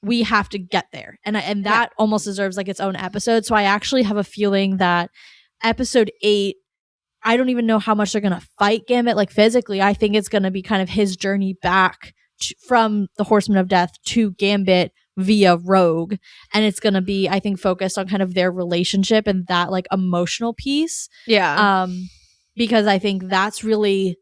S1: we have to get there, and that almost deserves like its own episode. So I actually have a feeling that episode 8, I don't even know how much they're gonna fight Gambit, like physically. I think it's gonna be kind of his journey back from the Horseman of Death to Gambit via Rogue, and it's gonna be, I think, focused on kind of their relationship and that like emotional piece. Because I think that's really,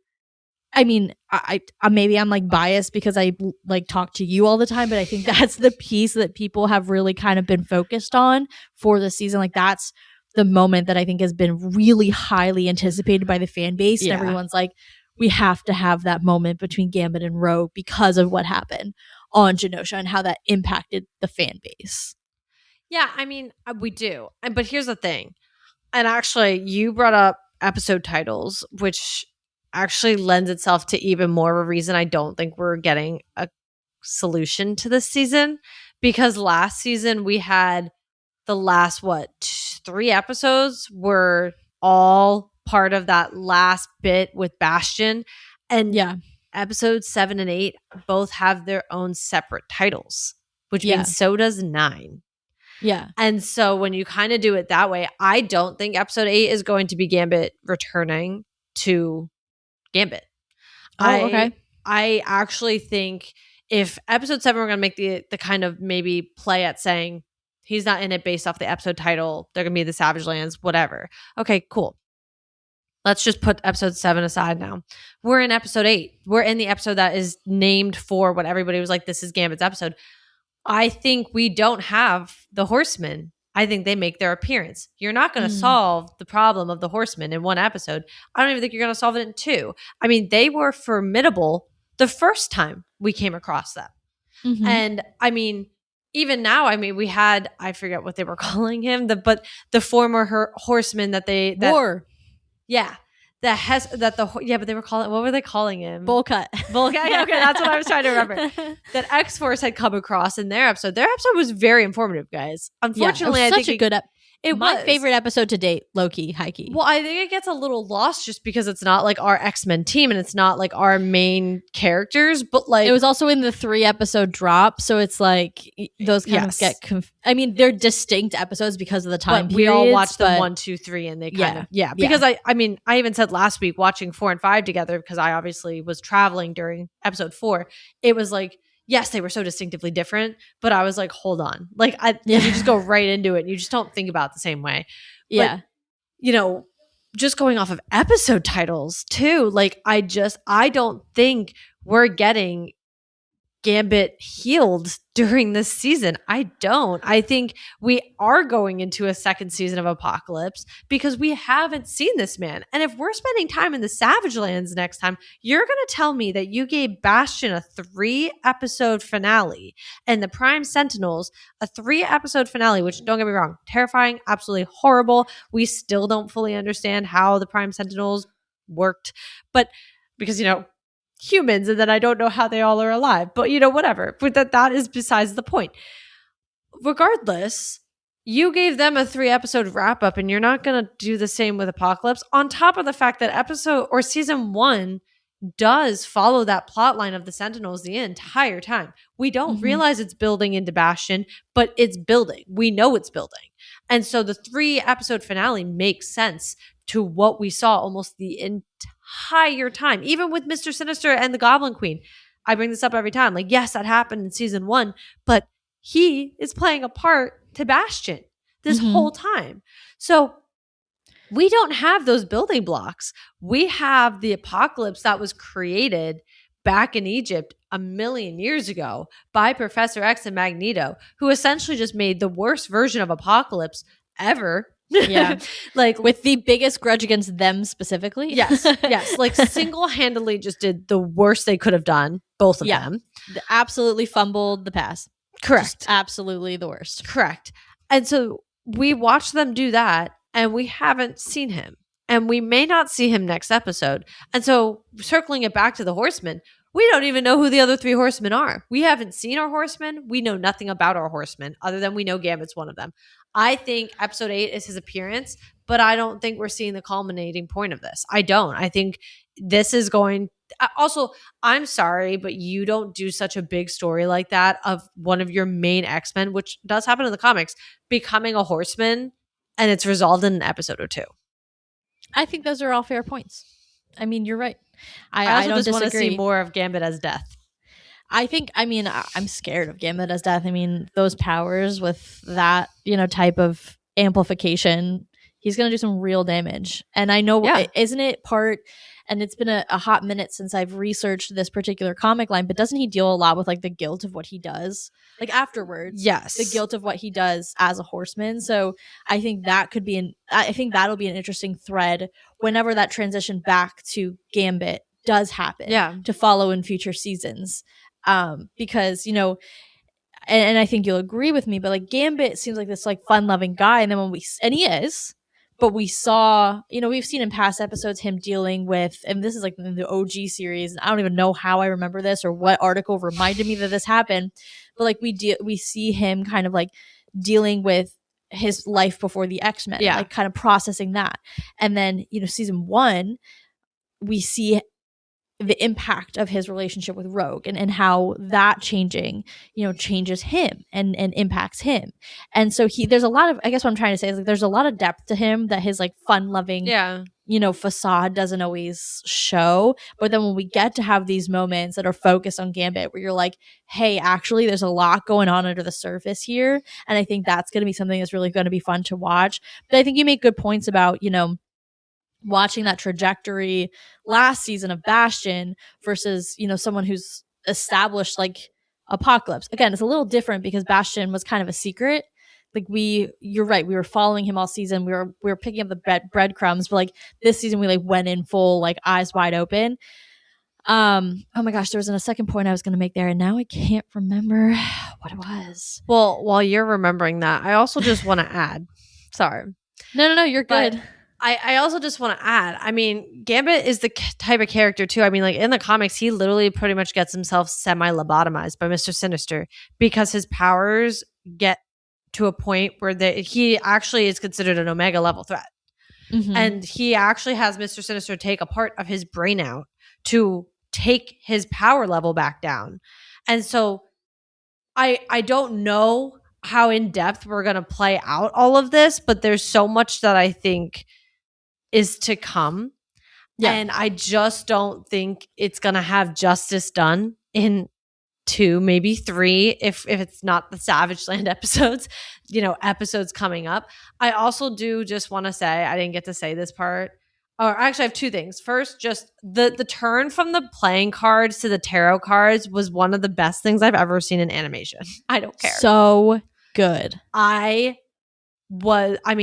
S1: I mean, I maybe I'm like biased because I like talk to you all the time, but I think that's the piece that people have really kind of been focused on for the season. Like, that's the moment that I think has been really highly anticipated by the fan base. And everyone's like, we have to have that moment between Gambit and Rogue because of what happened on Genosha and how that impacted the fan base.
S2: Yeah, I mean, we do. But here's the thing. And actually, you brought up episode titles, which actually lends itself to even more of a reason I don't think we're getting a solution to this season. Because last season we had the last 3 episodes were all part of that last bit with Bastion. And
S1: Yeah.
S2: episodes 7 and 8 both have their own separate titles, which
S1: Yeah.
S2: means so does 9.
S1: Yeah.
S2: And so when you kind of do it that way, I don't think episode 8 is going to be Gambit returning to Gambit.
S1: Oh, okay.
S2: I actually think if episode 7 we're going to make the kind of maybe play at saying he's not in it based off the episode title, they're going to be the Savage Lands, whatever. Okay, cool. Let's just put episode 7 aside now. We're in episode 8. We're in the episode that is named for what everybody was like, this is Gambit's episode. I think we don't have the Horsemen. I think they make their appearance. You're not going to solve the problem of the Horsemen in one episode. I don't even think you're going to solve it in 2. I mean, they were formidable the first time we came across them.
S1: Mhm.
S2: And I mean, even now, I mean, we had, I forget what they were calling him, but the former horseman that
S1: War.
S2: Yeah. But they were calling, what were they calling him?
S1: Bullcut.
S2: Okay, that's what I was trying to remember. That X-Force had come across in their episode. Their episode was very informative, guys. Unfortunately,
S1: it was
S2: I
S1: such
S2: think
S1: a good my
S2: was.
S1: favorite episode to date, low-key, high-key.
S2: Well, I think it gets a little lost just because it's not like our X-Men team and it's not like our main characters, but like
S1: it was also in the 3-episode drop, so it's like those kind of get I mean, they're distinct episodes because of the time
S2: but we all
S1: periods,
S2: watched them
S1: but
S2: 1, 2, 3 and they kind
S1: Yeah.
S2: of because I mean I even said last week watching 4 and 5 together because I obviously was traveling during episode 4. It was like, yes, they were so distinctively different, but I was like, hold on. Like you just go right into it and you just don't think about it the same way.
S1: Yeah.
S2: But, you know, just going off of episode titles too, like I don't think we're getting Gambit healed during this season. I don't. I think we are going into a second season of Apocalypse because we haven't seen this man. And if we're spending time in the Savage Lands next time, you're going to tell me that you gave Bastion a 3-episode finale and the Prime Sentinels a 3-episode finale, which don't get me wrong, terrifying, absolutely horrible. We still don't fully understand how the Prime Sentinels worked, but because, you know, humans, and then I don't know how they all are alive, but you know, whatever. But that is besides the point. Regardless, you gave them a 3-episode wrap up, and you're not going to do the same with Apocalypse. On top of the fact that episode or season 1 does follow that plot line of the Sentinels the entire time. We don't realize it's building into Bastion, but it's building. We know it's building. And so the 3-episode finale makes sense to what we saw almost the entire time, even with Mr. Sinister and the Goblin Queen. I bring this up every time. Like, yes, that happened in season 1, but he is playing a part to Bastion this whole time. So we don't have those building blocks. We have the Apocalypse that was created back in Egypt a million years ago by Professor X and Magneto, who essentially just made the worst version of Apocalypse ever.
S1: Yeah.
S2: Like
S1: with the biggest grudge against them specifically.
S2: Yes. Like single-handedly just did the worst they could have done, both of them.
S1: Absolutely fumbled the pass.
S2: Correct.
S1: Just absolutely the worst.
S2: Correct. And so we watched them do that and we haven't seen him. And we may not see him next episode. And so circling it back to the Horsemen, we don't even know who the other 3 horsemen are. We haven't seen our horsemen. We know nothing about our horsemen other than we know Gambit's one of them. I think episode 8 is his appearance, but I don't think we're seeing the culminating point of this. I don't. I think this is going... Also, I'm sorry, but you don't do such a big story like that of one of your main X-Men, which does happen in the comics, becoming a horseman, and it's resolved in an episode or 2.
S1: I think those are all fair points. I mean, you're right.
S2: I also
S1: don't
S2: just want to
S1: disagree.
S2: see more of Gambit as Death.
S1: I'm scared of Gambit as Death. I mean, those powers with that, type of amplification, he's going to do some real damage. And I know, isn't it part, and it's been a hot minute since I've researched this particular comic line, but doesn't he deal a lot with like the guilt of what he does? Like afterwards,
S2: yes,
S1: the guilt of what he does as a horseman. So I think that could be I think that'll be an interesting thread whenever that transition back to Gambit does happen to follow in future seasons. Because, and I think you'll agree with me, but like Gambit seems like this like fun loving guy. And then and he is, but we saw, we've seen in past episodes him dealing with, and this is like in the OG series. And I don't even know how I remember this or what article reminded me that this happened. But like we see him kind of like dealing with his life before the X-Men,
S2: Yeah.
S1: like kind of processing that. And then, season 1, we see the impact of his relationship with Rogue and how that changing, changes him and impacts him. And so there's a lot of, I guess what I'm trying to say is like there's a lot of depth to him that his like fun loving facade doesn't always show. But then when we get to have these moments that are focused on Gambit where you're like, hey, actually there's a lot going on under the surface here, and I think that's going to be something that's really going to be fun to watch. But I think you make good points about watching that trajectory last season of Bastion versus someone who's established like Apocalypse. Again, it's a little different because Bastion was kind of a secret. Like you're right, we were following him all season, we were picking up the breadcrumbs, but like this season we like went in full, like eyes wide open. Oh my gosh, there was a second point I was going to make there and now I can't remember what it was.
S2: Well, while you're remembering that, I also just want to add, sorry,
S1: no, you're good.
S2: But I also just want to add, I mean, Gambit is the type of character too. I mean, like in the comics, he literally pretty much gets himself semi-lobotomized by Mr. Sinister because his powers get to a point where he actually is considered an Omega level threat. Mm-hmm. And he actually has Mr. Sinister take a part of his brain out to take his power level back down. And so I don't know how in depth we're going to play out all of this, but there's so much that I think is to come. Yeah. And I just don't think it's going to have justice done in 2, maybe 3, if it's not the Savage Land episodes, episodes coming up. I also do just want to say, I didn't get to say this part, or actually I have 2 things. First, just the turn from the playing cards to the tarot cards was one of the best things I've ever seen in animation. I don't care.
S1: So good.
S2: I was at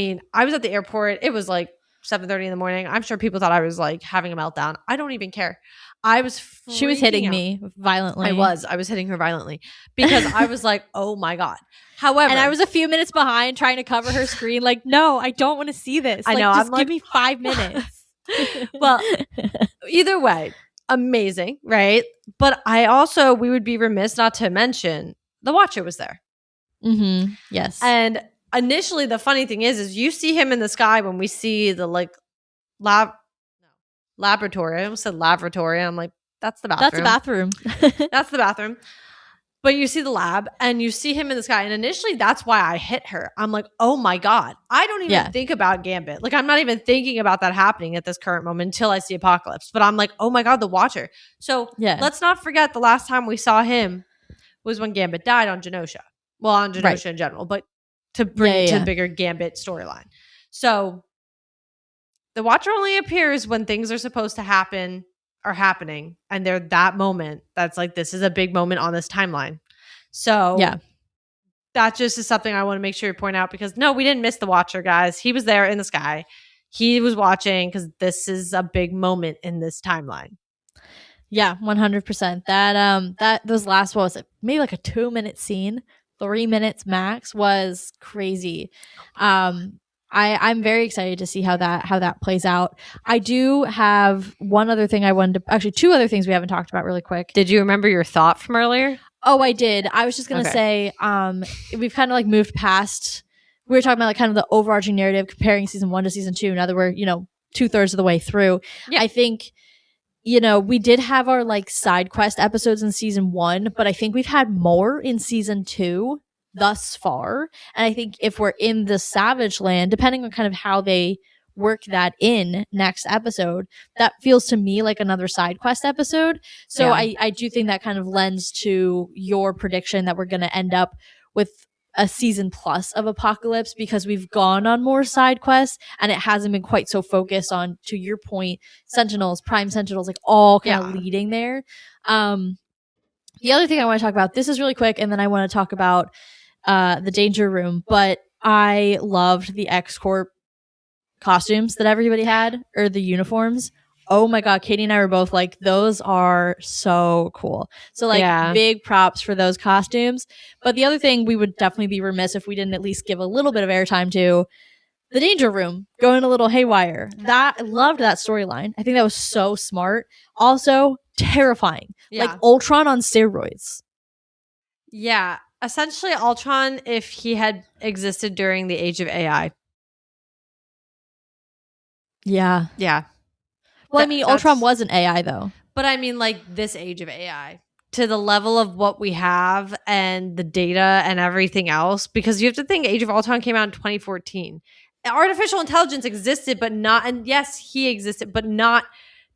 S2: the airport. It was like 7:30 in the morning. I'm sure people thought I was like having a meltdown. I don't even care.
S1: She was hitting me violently.
S2: I was hitting her violently because I was like, oh my God. However,
S1: and I was a few minutes behind trying to cover her screen. Like, no, I don't want to see this. I know. Just give me 5 minutes.
S2: Well, either way, amazing, right? But we would be remiss not to mention the Watcher was there.
S1: Mm-hmm. Yes.
S2: And initially, the funny thing is you see him in the sky when we see the like laboratory. I almost said laboratory. I'm like, that's the bathroom.
S1: That's a bathroom.
S2: That's the bathroom. But you see the lab and you see him in the sky. And initially, that's why I hit her. I'm like, oh my God. I don't even think about Gambit. Like, I'm not even thinking about that happening at this current moment until I see Apocalypse. But I'm like, oh my God, the Watcher. So let's not forget the last time we saw him was when Gambit died on Genosha. Well, on Genosha in general. But to bring it to the bigger Gambit storyline. So the Watcher only appears when things are supposed to happen are happening. And they're that moment that's like, this is a big moment on this timeline. So that just is something I want to make sure you point out because no, we didn't miss the Watcher, guys. He was there in the sky. He was watching because this is a big moment in this timeline.
S1: Yeah, 100%. Those last, what was it? Maybe like a 2-minute scene, 3 minutes max was crazy. I'm very excited to see how that plays out. I do have one other thing I wanted to, actually 2 other things we haven't talked about really quick.
S2: Did you remember your thought from earlier?
S1: Oh, I did. I was just going to say, we've kind of like moved past, we were talking about like kind of the overarching narrative comparing season 1 to season 2. Now that we're, 2/3 of the way through, I think, we did have our like side quest episodes in season 1, but I think we've had more in season 2 thus far. And I think if we're in the Savage Land, depending on kind of how they work that in next episode, that feels to me like another side quest episode. So I do think that kind of lends to your prediction that we're going to end up with a season plus of Apocalypse because we've gone on more side quests and it hasn't been quite so focused on, to your point, Sentinels, Prime Sentinels, like all kind of leading there. The other thing I want to talk about, this is really quick, and then I want to talk about the Danger Room, but I loved the X-Corp costumes that everybody had, or the uniforms. Oh my God, Katie and I were both like, those are so cool. So like big props for those costumes. But the other thing we would definitely be remiss if we didn't at least give a little bit of airtime to the Danger Room going a little haywire. I loved that storyline. I think that was so smart. Also terrifying. Like Ultron on steroids.
S2: Yeah. Essentially, Ultron if he had existed during the age of AI.
S1: Yeah.
S2: Yeah.
S1: Well, I mean, Ultron was an AI though.
S2: But I mean, like this age of AI to the level of what we have and the data and everything else. Because you have to think Age of Ultron came out in 2014. Artificial intelligence existed, but not, and yes, he existed, but not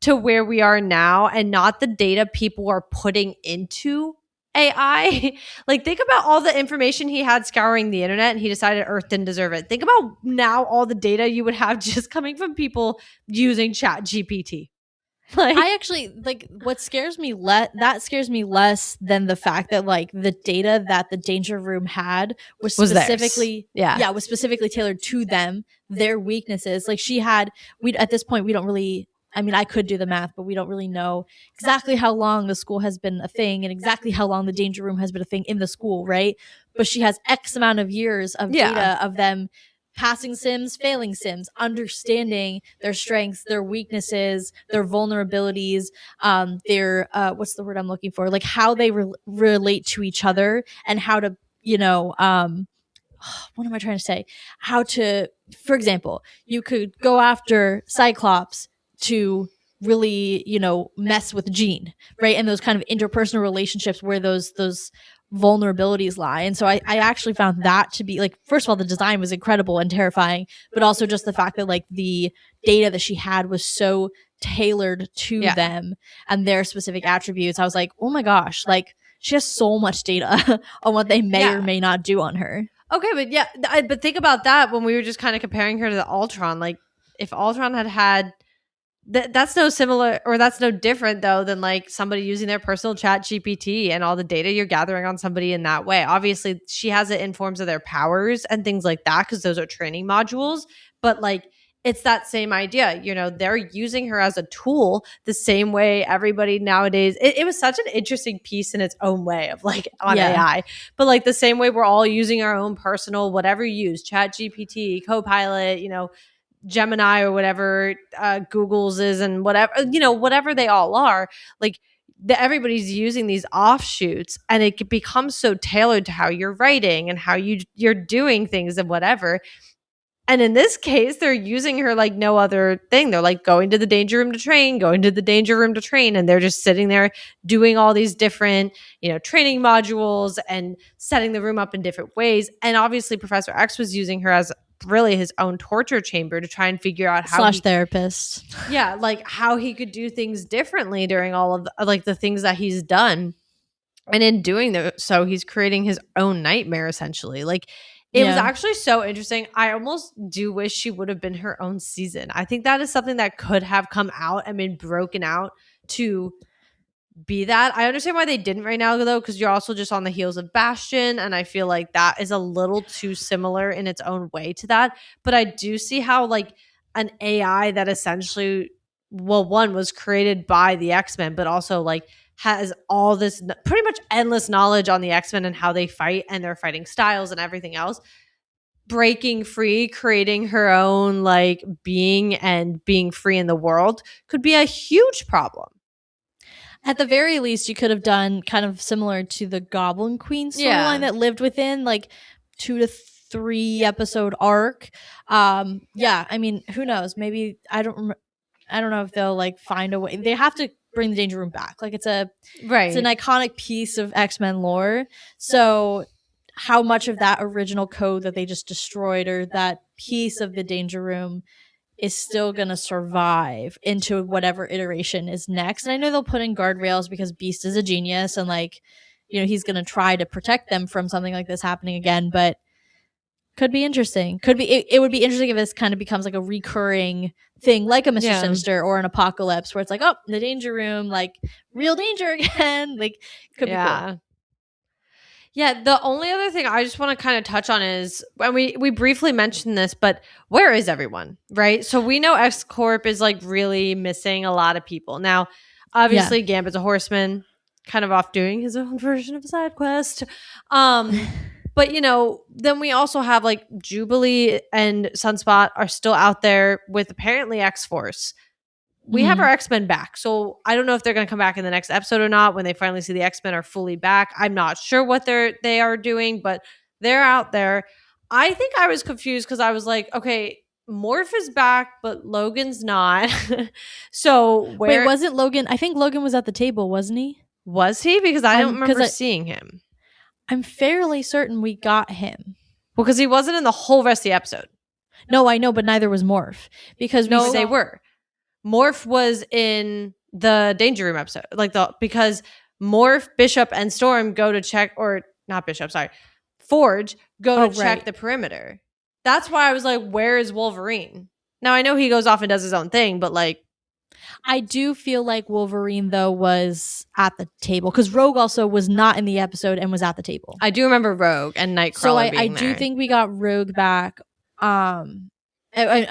S2: to where we are now and not the data people are putting into AI. Like, think about all the information he had scouring the internet and he decided Earth didn't deserve it. Think about now all the data you would have just coming from people using Chat GPT.
S1: Like, I actually like what scares me less than the fact that like the data that the Danger Room had was specifically was specifically tailored to them, their weaknesses. Like she had, we at this point we don't really, I mean I could do the math, but we don't really know exactly how long the school has been a thing and exactly how long the Danger Room has been a thing in the school, right? But she has X amount of years of data of them passing sims, failing sims, understanding their strengths, their weaknesses, their vulnerabilities, their what's the word I'm looking for? Like how they relate to each other and how to, you know, what am I trying to say? How to, for example, you could go after Cyclops to really, you know, mess with Jean, right? And those kind of interpersonal relationships where those vulnerabilities lie. And so I actually found that to be like, first of all, the design was incredible and terrifying, but also just the fact that like the data that she had was so tailored to them and their specific attributes. I was like, oh my gosh, like she has so much data on what they may or may not do on her.
S2: Okay, but but think about that when we were just kind of comparing her to the Ultron. Like if Ultron had that's no similar, or that's no different though than like somebody using their personal Chat GPT and all the data you're gathering on somebody in that way. Obviously she has it in forms of their powers and things like that because those are training modules, but like it's that same idea, you know, they're using her as a tool the same way everybody nowadays. It was such an interesting piece in its own way of like on AI, but like the same way we're all using our own personal whatever you use, Chat GPT, Copilot, you know, Gemini or whatever Google's is and whatever, you know, whatever they all are, like everybody's using these offshoots and it becomes so tailored to how you're writing and how you're doing things and whatever. And in this case, they're using her like no other thing. They're like going to the Danger Room to train, going to the Danger Room to train. And they're just sitting there doing all these different, you know, training modules and setting the room up in different ways. And obviously Professor X was using her as really his own torture chamber to try and figure out how
S1: therapist.
S2: Yeah, like how he could do things differently during all of like the things that he's done. And in doing so, he's creating his own nightmare essentially. Like it was actually so interesting. I almost do wish she would have been her own season. I think that is something that could have come out and been broken out to be that. I understand why they didn't right now though, because you're also just on the heels of Bastion, and I feel like that is a little too similar in its own way to that. But I do see how like an AI that essentially, well, one was created by the X-Men, but also like has all this pretty much endless knowledge on the X-Men and how they fight and their fighting styles and everything else, breaking free, creating her own like being and being free in the world could be a huge problem.
S1: At the very least, you could have done kind of similar to the Goblin Queen storyline that lived within like 2 to 3 episode arc. I mean, who knows? Maybe I don't know if they'll like find a way. They have to bring the Danger Room back. Like it's an iconic piece of X-Men lore. So how much of that original code that they just destroyed or that piece of the Danger Room is still going to survive into whatever iteration is next. And I know they'll put in guardrails because Beast is a genius and like, you know, he's going to try to protect them from something like this happening again, but could be interesting. It would be interesting if this kind of becomes like a recurring thing, like a Mr. Sinister or an Apocalypse, where it's like, oh, the Danger Room, like real danger again. Like, could be cool.
S2: Yeah, the only other thing I just want to kind of touch on is, and we briefly mentioned this, but where is everyone, right? So we know X Corp is like really missing a lot of people. Now, obviously Gambit's a horseman, kind of off doing his own version of a side quest. But, you know, then we also have like Jubilee and Sunspot are still out there with apparently X-Force. we have our X-Men back. So I don't know if they're going to come back in the next episode or not when they finally see the X-Men are fully back. I'm not sure what they are doing, but they're out there. I think I was confused because I was like, okay, Morph is back, but Logan's not. So
S1: Wait, wasn't Logan? I think Logan was at the table, wasn't he?
S2: Was he? Because I don't remember seeing him.
S1: I'm fairly certain we got him.
S2: Well, because he wasn't in the whole rest of the episode.
S1: No, I know, but neither was Morph. Because
S2: they were. Morph was in the Danger Room episode. Because Morph, Bishop, and Storm go to check, or not Bishop, sorry. Forge go to check the perimeter. That's why I was like, where is Wolverine? Now, I know he goes off and does his own thing, but like,
S1: I do feel like Wolverine, though, was at the table because Rogue also was not in the episode and was at the table.
S2: I do remember Rogue and Nightcrawler. So
S1: I do think we got Rogue back. I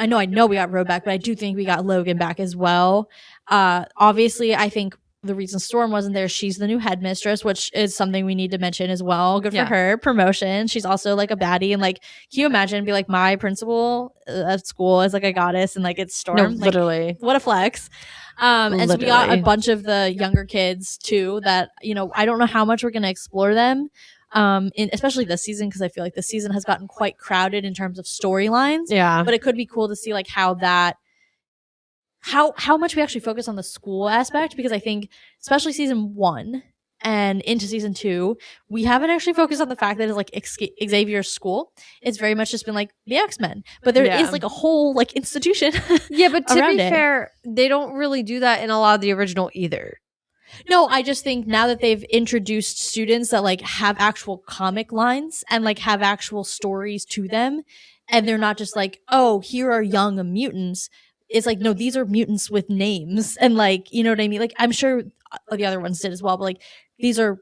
S1: know we got Rogue back, but I do think we got Logan back as well. Obviously, I think the reason Storm wasn't there, she's the new headmistress, which is something we need to mention as well. Good for her. Promotion. She's also like a baddie. And like, can you imagine be like my principal at school is like a goddess and like it's Storm?
S2: No,
S1: like,
S2: literally.
S1: What a flex. And so we got a bunch of the younger kids too that, you know, I don't know how much we're going to explore them. Especially this season, because I feel like this season has gotten quite crowded in terms of storylines.
S2: Yeah.
S1: But it could be cool to see like how much we actually focus on the school aspect, because I think especially season 1 and into season 2, we haven't actually focused on the fact that it's like Xavier's school. It's very much just been like the X-Men, but there is like a whole like institution.
S2: Yeah, but to be fair, they don't really do that in a lot of the original either.
S1: No, I just think now that they've introduced students that like have actual comic lines and like have actual stories to them, and they're not just like, oh, here are young mutants. It's like, no, these are mutants with names. And like, you know what I mean? Like, I'm sure the other ones did as well, but like, these are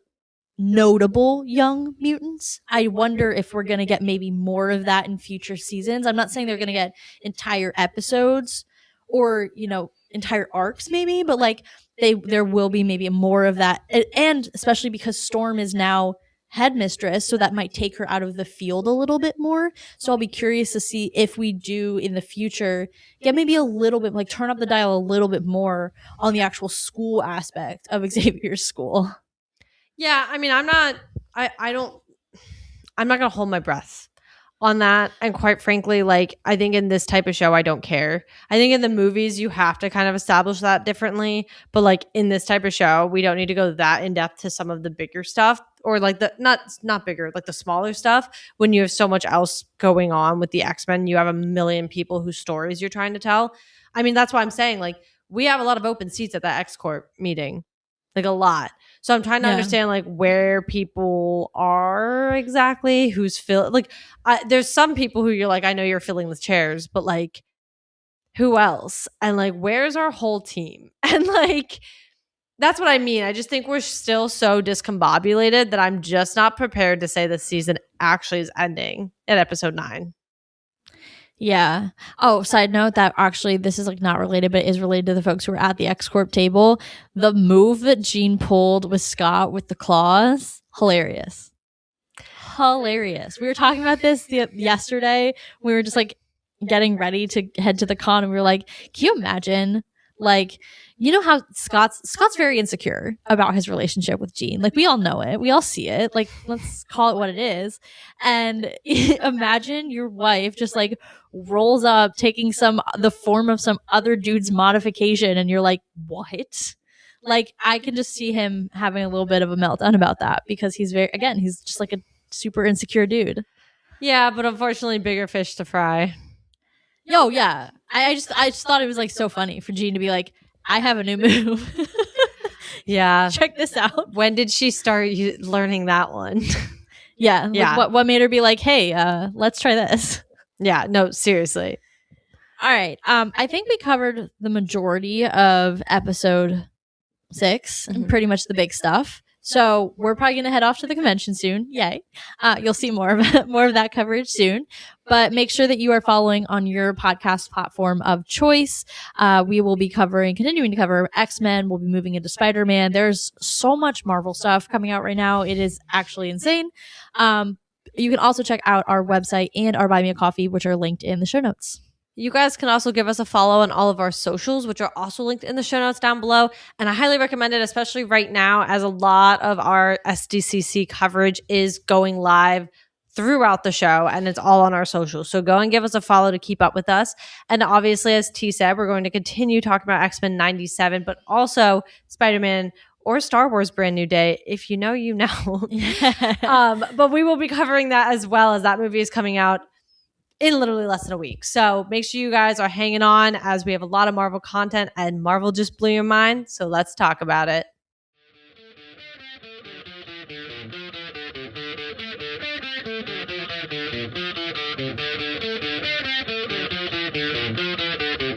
S1: notable young mutants. I wonder if we're going to get maybe more of that in future seasons. I'm not saying they're going to get entire episodes or, you know, entire arcs maybe, but like there will be maybe more of that. And especially because Storm is now headmistress, so that might take her out of the field a little bit more. So I'll be curious to see if we do in the future get maybe a little bit, like turn up the dial a little bit more on the actual school aspect of Xavier's school.
S2: Yeah, I mean, I'm not gonna hold my breath on that. And quite frankly, like, I think in this type of show, I don't care. I think in the movies, you have to kind of establish that differently. But like in this type of show, we don't need to go that in depth to some of the bigger stuff, or like the not bigger, like the smaller stuff. When you have so much else going on with the X-Men, you have a million people whose stories you're trying to tell. I mean, that's why I'm saying, like, we have a lot of open seats at that X-Corp meeting, like a lot. So I'm trying to understand like where people are exactly, who's filling. Like, there's some people who you're like, I know you're filling the chairs, but like, who else? And like, where's our whole team? And like, that's what I mean. I just think we're still so discombobulated that I'm just not prepared to say this season actually is ending at episode 9.
S1: Yeah. Oh, side note, that actually this is like not related, but is related to the folks who were at the X-Corp table. The move that Jean pulled with Scott with the claws, hilarious. Hilarious. We were talking about this yesterday. We were just like getting ready to head to the con, and we were like, can you imagine, like, you know how Scott's very insecure about his relationship with Jean. Like, we all know it. We all see it. Like, let's call it what it is. And imagine your wife just like rolls up taking the form of some other dude's modification, and you're like, what? Like, I can just see him having a little bit of a meltdown about that, because he's just like a super insecure dude.
S2: Yeah, but unfortunately bigger fish to fry.
S1: Yo, yeah. I just thought it was like so funny for Jean to be like, I have a new move.
S2: Yeah.
S1: Check this out.
S2: When did she start learning that one?
S1: Yeah.
S2: Yeah.
S1: Like what made her be like, hey, let's try this?
S2: Yeah. No, seriously.
S1: All right. I think we covered the majority of episode 6 and pretty much the big stuff. So we're probably going to head off to the convention soon. Yay. You'll see more of that coverage soon. But make sure that you are following on your podcast platform of choice. We will be continuing to cover X-Men. We'll be moving into Spider-Man. There's so much Marvel stuff coming out right now. It is actually insane. You can also check out our website and our Buy Me a Coffee, which are linked in the show notes.
S2: You guys can also give us a follow on all of our socials, which are also linked in the show notes down below. And I highly recommend it, especially right now, as a lot of our SDCC coverage is going live throughout the show and it's all on our socials. So go and give us a follow to keep up with us. And obviously, as T said, we're going to continue talking about X-Men 97, but also Spider-Man or Star Wars Brand New Day. If you know, you know. But we will be covering that as well, as that movie is coming out in literally less than a week. So make sure you guys are hanging on, as we have a lot of Marvel content, and Marvel just blew your mind. So let's talk about it.